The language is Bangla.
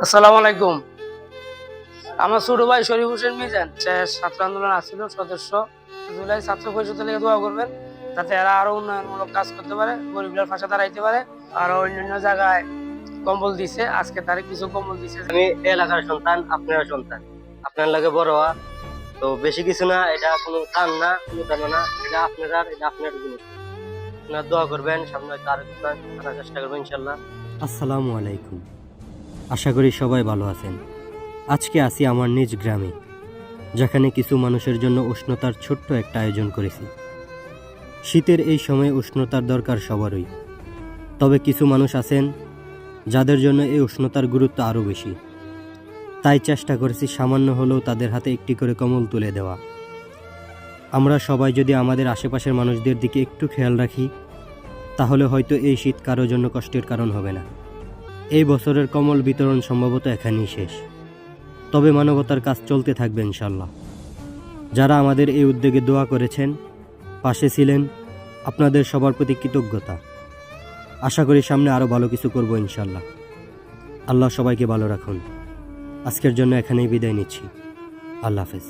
আসসালামু আলাইকুম। আমার ছোট ভাই শরীফ হোসেন মিজান ছাত্র আন্দোলন আসছিল সদস্য। জুলাই ছাত্র পরিষদের লেগে দোয়া করবেন যাতে এরা আরো উন্নয়নমূলক কাজ করতে পারে, গরিবের পাশে দাঁড়াইতে পারে। আরো অন্যান্য জায়গায় কম্বল দিছে, আজকে তারিখ কিছু কম্বল দিছে। আমি এলাকার সন্তান, আপনার সন্তান, আপনার লাগে বড় হওয়া তো বেশি কিছু না। এটা কোনো টান না, কোনো টান না, এটা আপনার জিনিস। আপনার দোয়া করবেন, সামনে হয়তো আরো কিছু আনার চেষ্টা করবেন ইনশাল্লাহ। আসসালামু আলাইকুম। আশা করি সবাই ভালো আছেন। আজকে আসি আমার নিজ গ্রামে, যেখানে কিছু মানুষের জন্য উষ্ণতার ছোট্ট একটা আয়োজন করেছি। শীতের এই সময় উষ্ণতার দরকার সবারই, তবে কিছু মানুষ আছেন যাদের জন্য এই উষ্ণতার গুরুত্ব আরও বেশি। তাই চেষ্টা করেছি সামান্য হলেও তাদের হাতে একটি করে কম্বল তুলে দেওয়া। আমরা সবাই যদি আমাদের আশেপাশের মানুষদের দিকে একটু খেয়াল রাখি, তাহলে হয়তো এই শীত কারোর জন্য কষ্টের কারণ হবে না। এই বছরের কম্বল বিতরণ সম্ভবত এখানেই শেষ, তবে মানবতার কাজ চলতে থাকবে ইনশাল্লাহ। যারা আমাদের এই উদ্যোগে দোয়া করেছেন, পাশে ছিলেন, আপনাদের সবার প্রতি কৃতজ্ঞতা। আশা করি সামনে আরও ভালো কিছু করব ইনশাল্লাহ। আল্লাহ সবাইকে ভালো রাখুন। আজকের জন্য এখানেই বিদায় নিচ্ছি। আল্লাহ হাফেজ।